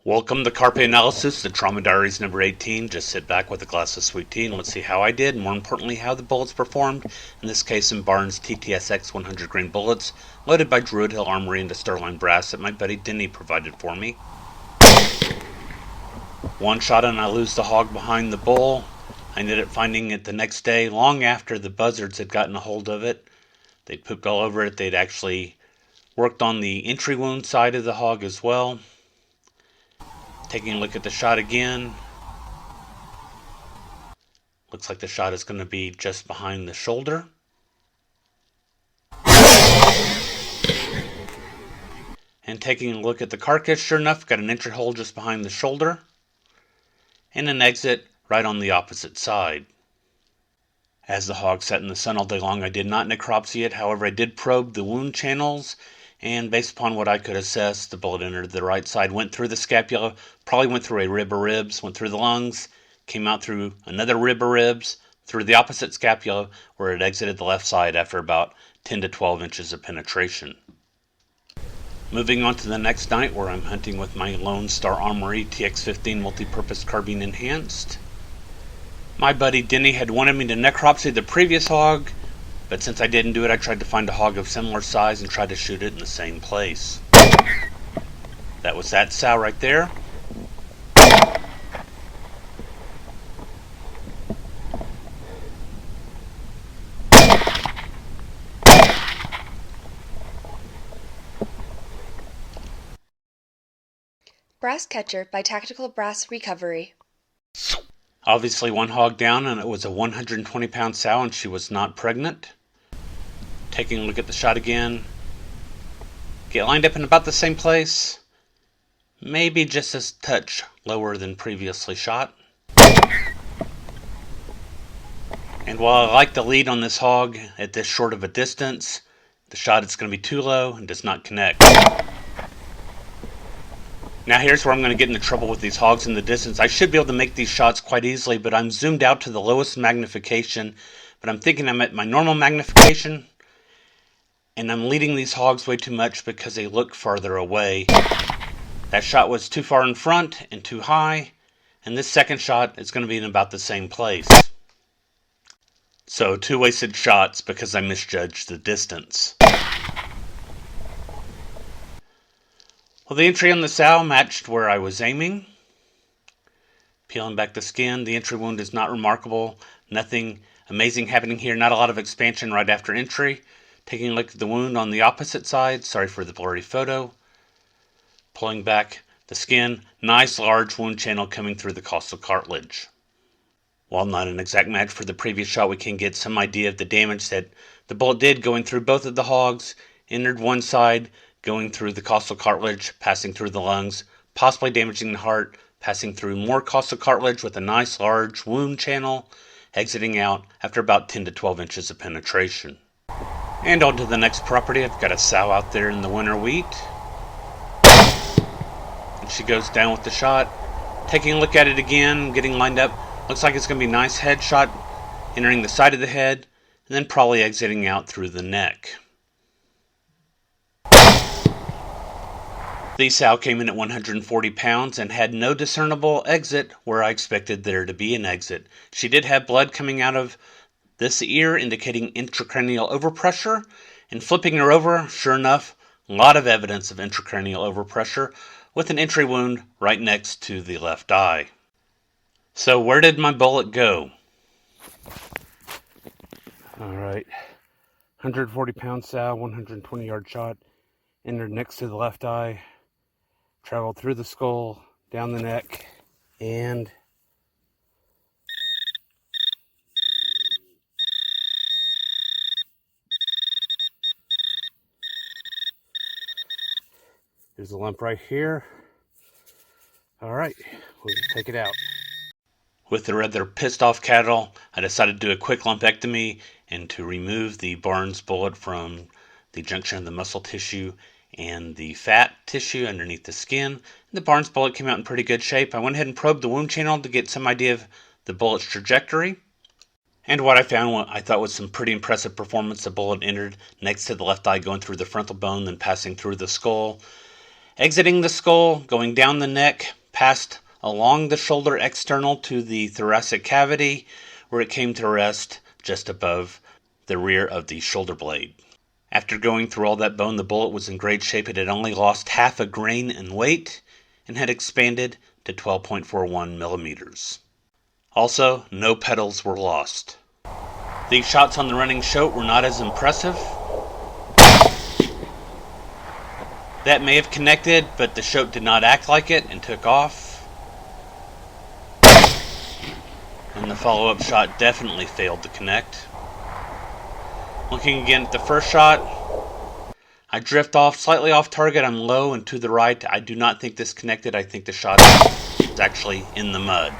Welcome to Carpe Analysis, the Trauma Diaries number 18. Just sit back with a glass of sweet tea and let's see how I did, and more importantly, how the bullets performed. In this case, in Barnes TTSX 100 grain bullets, loaded by Druid Hill Armory into Sterling brass that my buddy Denny provided for me. One shot and I lose the hog behind the bull. I ended up finding it the next day, long after the buzzards had gotten a hold of it. They'd pooped all over it. They'd actually worked on the entry wound side of the hog as well. Taking a look at the shot again. Looks like the shot is going to be just behind the shoulder. And taking a look at the carcass, sure enough, got an entry hole just behind the shoulder. And an exit right on the opposite side. As the hog sat in the sun all day long, I did not necropsy it. However, I did probe the wound channels. And based upon what I could assess, the bullet entered the right side, went through the scapula, probably went through a rib or ribs, went through the lungs, came out through another rib or ribs, through the opposite scapula, where it exited the left side after about 10 to 12 inches of penetration. Moving on to the next night, where I'm hunting with my Lone Star Armory TX15 multi-purpose carbine enhanced. My buddy Denny had wanted me to necropsy the previous hog, but since I didn't do it, I tried to find a hog of similar size and tried to shoot it in the same place. That was that sow right there. Brass Catcher by Tactical Brass Recovery. Obviously one hog down, and it was a 120-pound sow, and she was not pregnant. Taking a look at the shot again. Get lined up in about the same place. Maybe just a touch lower than previously shot. And while I like the lead on this hog at this short of a distance, the shot is going to be too low and does not connect. Now here's where I'm going to get into trouble with these hogs in the distance. I should be able to make these shots quite easily, but I'm zoomed out to the lowest magnification. But I'm thinking I'm at my normal magnification, and I'm leading these hogs way too much because they look farther away. That shot was too far in front and too high, and this second shot is going to be in about the same place. So 2 wasted shots because I misjudged the distance. Well, the entry on the sow matched where I was aiming. Peeling back the skin, the entry wound is not remarkable. Nothing amazing happening here, not a lot of expansion right after entry. Taking a look at the wound on the opposite side, sorry for the blurry photo. Pulling back the skin, nice large wound channel coming through the costal cartilage. While not an exact match for the previous shot, we can get some idea of the damage that the bullet did going through both of the hogs. Entered one side, going through the costal cartilage, passing through the lungs, possibly damaging the heart, passing through more costal cartilage with a nice large wound channel, exiting out after about 10 to 12 inches of penetration. And on to the next property. I've got a sow out there in the winter wheat. And she goes down with the shot. Taking a look at it again, getting lined up. Looks like it's going to be a nice headshot, entering the side of the head, and then probably exiting out through the neck. The sow came in at 140 pounds and had no discernible exit where I expected there to be an exit. She did have blood coming out of this ear, indicating intracranial overpressure, and flipping her over, sure enough, a lot of evidence of intracranial overpressure with an entry wound right next to the left eye. So where did my bullet go? Alright, 140-pound sow, 120-yard shot, entered next to the left eye, traveled through the skull, down the neck, and there's a lump right here. Alright, we'll just take it out. With the rather pissed off cattle, I decided to do a quick lumpectomy and to remove the Barnes bullet from the junction of the muscle tissue and the fat tissue underneath the skin. The Barnes bullet came out in pretty good shape. I went ahead and probed the wound channel to get some idea of the bullet's trajectory. And what I found, I thought, was some pretty impressive performance. The bullet entered next to the left eye, going through the frontal bone, then passing through the skull, exiting the skull, going down the neck, passed along the shoulder external to the thoracic cavity, where it came to rest just above the rear of the shoulder blade. After going through all that bone, the bullet was in great shape. It had only lost half a grain in weight and had expanded to 12.41 millimeters. Also, no petals were lost. The shots on the running shoat were not as impressive. That may have connected, but the shoat did not act like it and took off. And the follow-up shot definitely failed to connect. Looking again at the first shot, I drift off, slightly off target. I'm low and to the right. I do not think this connected. I think the shot is actually in the mud.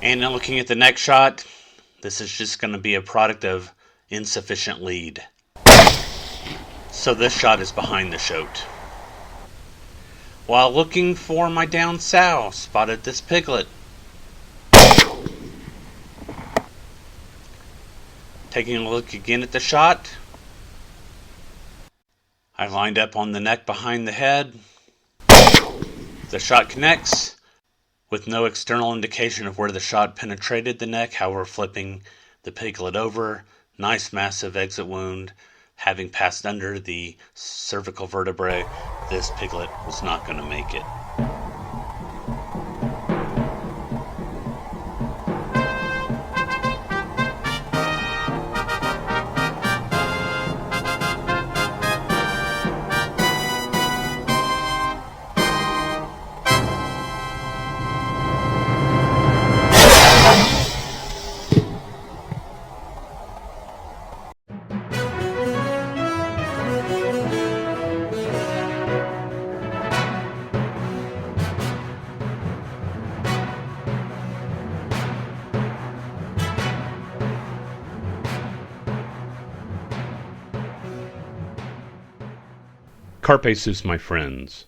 And now looking at the next shot, this is just going to be a product of insufficient lead. So this shot is behind the shoat. While looking for my down sow, spotted this piglet. Taking a look again at the shot, I lined up on the neck behind the head. The shot connects with no external indication of where the shot penetrated the neck. However, flipping the piglet over, nice massive exit wound, having passed under the cervical vertebrae, this piglet was not going to make it. Carpe sus, my friends.